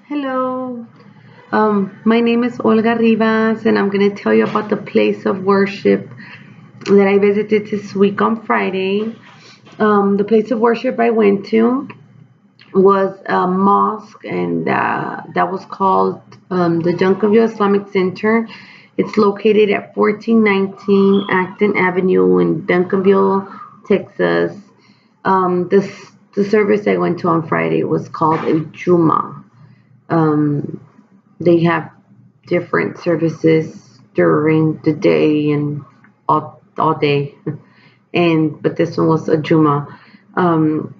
Hello. My name is Olga Rivas, and I'm going to tell you about the place of worship that I visited this week on Friday. The place of worship I went to was a mosque, and that was called the Duncanville Islamic Center. It's located at 1419 Acton Avenue in Duncanville, Texas. The service I went to on Friday was called a Juma. Um, they have different services during the day and all day, and but this one was a Juma. The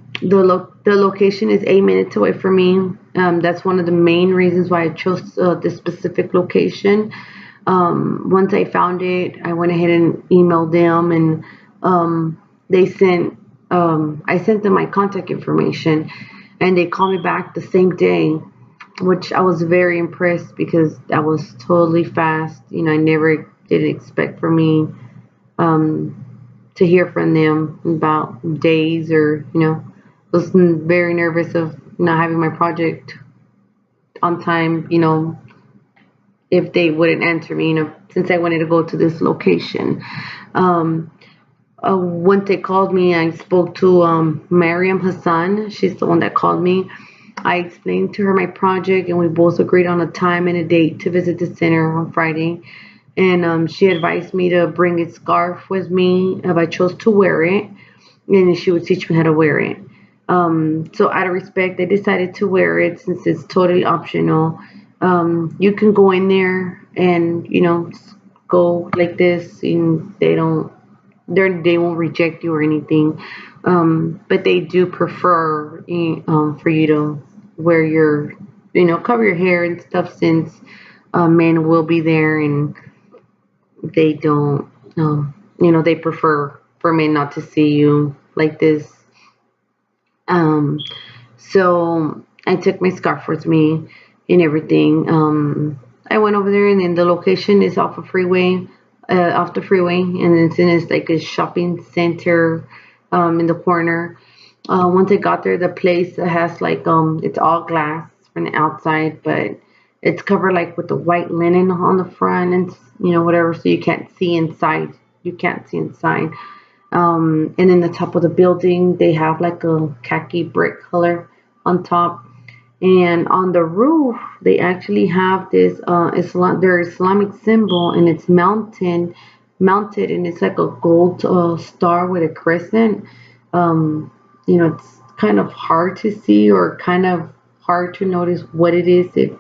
location is 8 minutes away from me. That's one of the main reasons why I chose this specific location. Once I found it, I went ahead and emailed them, and they sent. I sent them my contact information, and they called me back the same day, which I was very impressed because that was totally fast. I never did expect for me um, to hear from them about days, or was very nervous of not having my project on time. If they wouldn't answer me, since I wanted to go to this location. Um, Once they called me, I spoke to Mariam Hassan. She's the one that called me. I explained to her my project, and we both agreed on a time and a date to visit the center on Friday. And she advised me to bring a scarf with me if I chose to wear it, and she would teach me how to wear it. So out of respect, I decided to wear it since it's totally optional. You can go in there and go like this, and they won't reject you or anything. But they do prefer for you to wear your, cover your hair and stuff, since men will be there, and they don't, they prefer for men not to see you like this. Um, so I took my scarf with me and everything. I went over there, and then the location is off the freeway, and it's like a shopping center in the corner. Once I got there, the place has like it's all glass from the outside, but it's covered like with the white linen on the front, and whatever, so you can't see inside. You can't see inside. And in the top of the building, they have like a khaki brick color on top. And on the roof, they actually have this their Islamic symbol, and it's mounted, and it's like a gold star with a crescent. It's kind of hard to see, or kind of hard to notice what it is if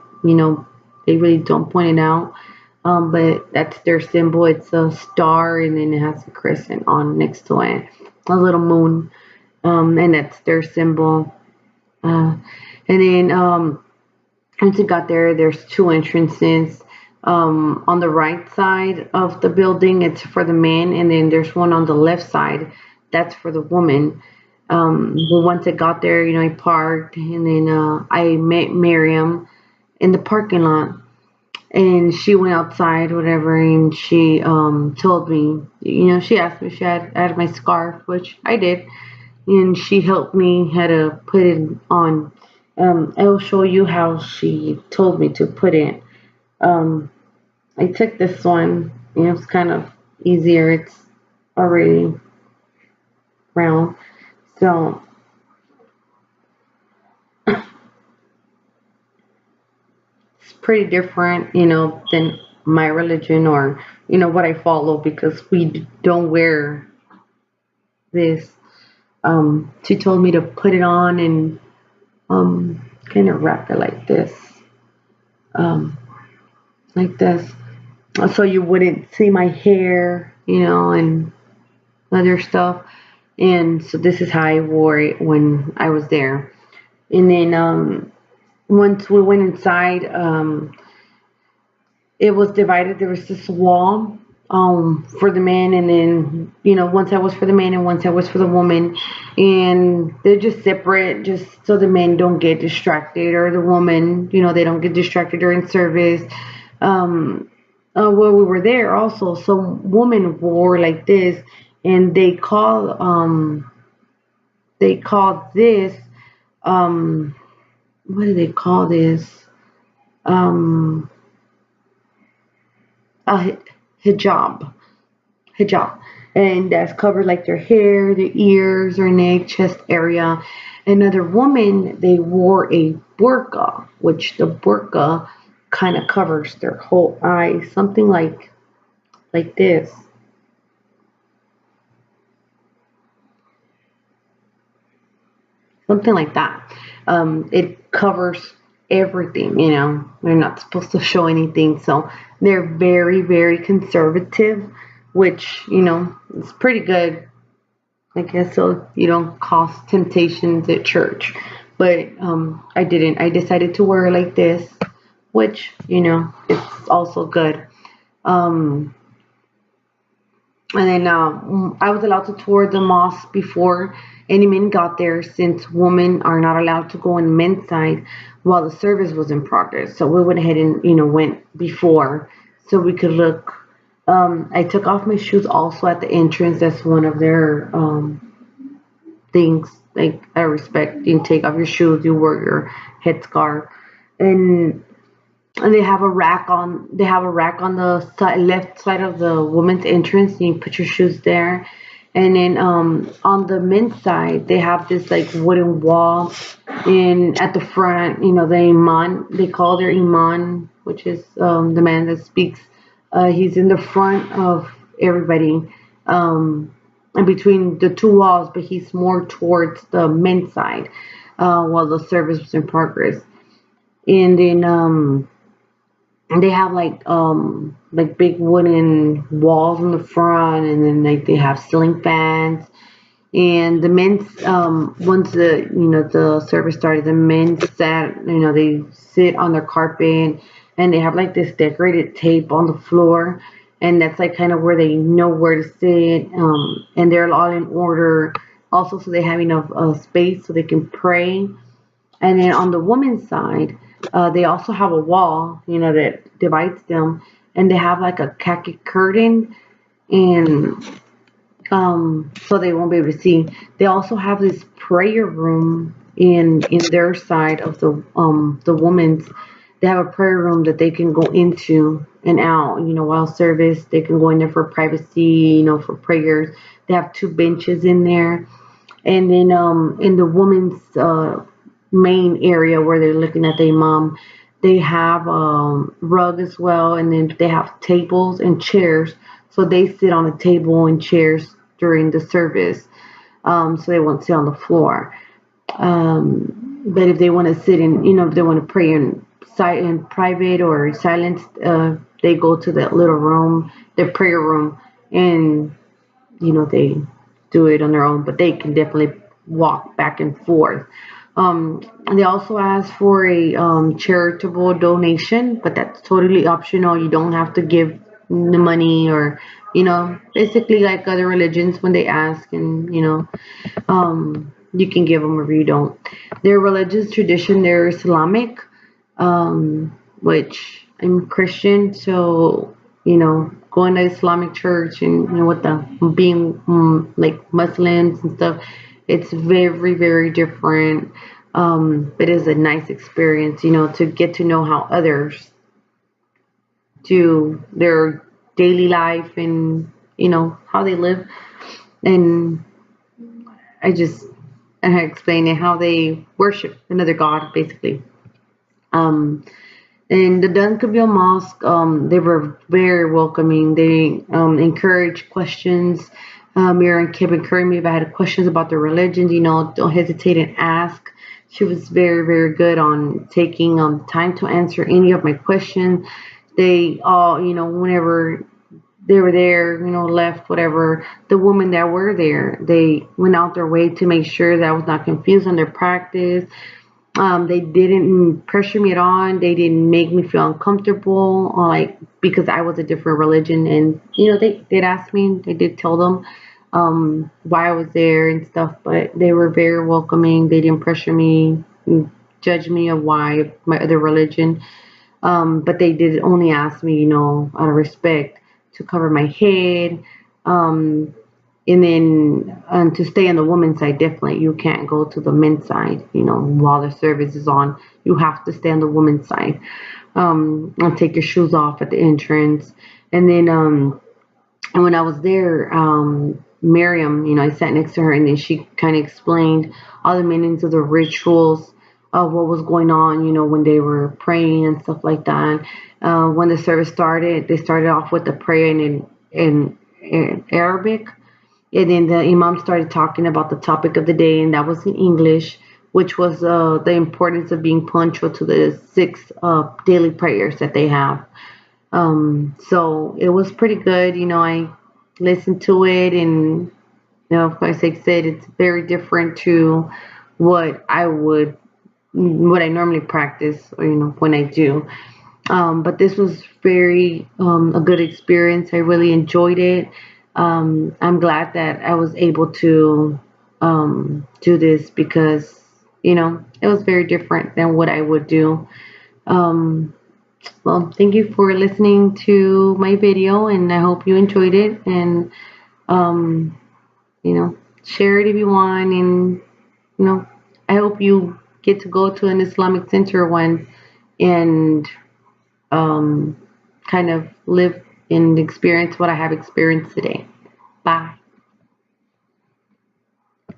they really don't point it out. But that's their symbol. It's a star, and then it has a crescent on next to it, a little moon, and that's their symbol. Uh, and then once you got there, there's two entrances. On the right side of the building, it's for the men, and then there's one on the left side, that's for the woman. Well, once I got there, I parked, and then I met Miriam in the parking lot, and she went outside, whatever, and she told me, she asked me if I had my scarf, which I did, and she helped me how to put it on. I will show you how she told me to put it. Um, I took this one. It's kind of easier. It's already round, so it's pretty different, than my religion, or what I follow, because we don't wear this. She told me to put it on and kind of wrap it um, like this, so you wouldn't see my hair, and other stuff. And so this is how I wore it when I was there. And then once we went inside, it was divided. There was this wall for the men, and then once I was for the man and once I was for the woman, and they're just separate, just so the men don't get distracted, or the woman, they don't get distracted during service. um while we were there, also some women wore like this, and they call this, um what do they call this? um, a hijab, hijab, and that's covered like their hair, their ears, their neck, chest area. Another woman, they wore a burqa, which the burqa kind of covers their whole eye, something like this, something like that. It covers everything, you know. They're not supposed to show anything, so they're very, very conservative, which, you know, is pretty good, I guess, so you don't cause temptations at church. But I didn't. I decided to wear it like this, which, you know, it's also good. Um, and then I was allowed to tour the mosque before any men got there, since women are not allowed to go on men's side while the service was in progress. So we went ahead and, you know, went before so we could look. I took off my shoes also at the entrance. That's one of their things. Like, I respect, you take off your shoes, you wear your headscarf, and they have a rack on the left side of the woman's entrance, and you put your shoes there. And then on the men's side, they have this like wooden wall, and at the front, you know, the imam, they call their imam, which is the man that speaks. He's in the front of everybody, in between the two walls, but he's more towards the men's side while the service was in progress. And then and they have like big wooden walls in the front, and then like they have ceiling fans. And the men's once the service started, the men sat, you know, they sit on their carpet, and they have like this decorated tape on the floor, and that's like kind of where they know where to sit, and they're all in order also, so they have enough space so they can pray. And then on the women's side, they also have a wall, you know, that divides them, and they have like a khaki curtain, and so they won't be able to see. They also have this prayer room in their side of the women's. They have a prayer room that they can go into and out, you know, while service. They can go in there for privacy, you know, for prayers. They have two benches in there, and then in the women's main area where they're looking at their mom, they have rug as well, and then they have tables and chairs. So they sit on a table and chairs during the service, so they won't sit on the floor. But if they want to sit in, you know, if they want to pray in private or silence, they go to that little room, their prayer room, and you know, they do it on their own, but they can definitely walk back and forth. They also ask for a charitable donation, but that's totally optional. You don't have to give the money, or, you know, basically like other religions when they ask, and, you know, you can give them or you don't. Their religious tradition, they're Islamic, which I'm Christian, so, you know, going to Islamic church and, you know, with the being like Muslims and stuff, it's very, very different. It is a nice experience, you know, to get to know how others do their daily life, and, you know, how they live. And I just I explain it, how they worship another god, basically. Um, in the Duncanville Mosque, they were very welcoming. They encourage questions. Miriam kept encouraging me if I had questions about the religion, you know, don't hesitate and ask. She was very, very good on taking time to answer any of my questions. They all, you know, whenever they were there, you know, left, whatever, the women that were there, they went out their way to make sure that I was not confused on their practice. They didn't pressure me at all. They didn't make me feel uncomfortable, or like, because I was a different religion. And, you know, they did ask me, they did tell them why I was there and stuff, but they were very welcoming. They didn't pressure me, judge me of why my other religion. But they did only ask me, you know, out of respect, to cover my head. Um, And then to stay on the women's side, definitely you can't go to the men's side. While the service is on, you have to stay on the women's side. And take your shoes off at the entrance. And then and when I was there, Miriam, I sat next to her, and then she kind of explained all the meanings of the rituals of what was going on, when they were praying and stuff like that. When the service started, they started off with the prayer in Arabic, and then the imam started talking about the topic of the day, and that was in English, which was the importance of being punctual to the 6 daily prayers that they have. So it was pretty good. I listened to it, and of course, like I said, it's very different to what I normally practice, or when I do. But this was very a good experience. I really enjoyed it. I'm glad that I was able to do this because it was very different than what I would do. Well, thank you for listening to my video, and I hope you enjoyed it. And share it if you want. And I hope you get to go to an Islamic center one and kind of live and experience what I have experienced today. Bye.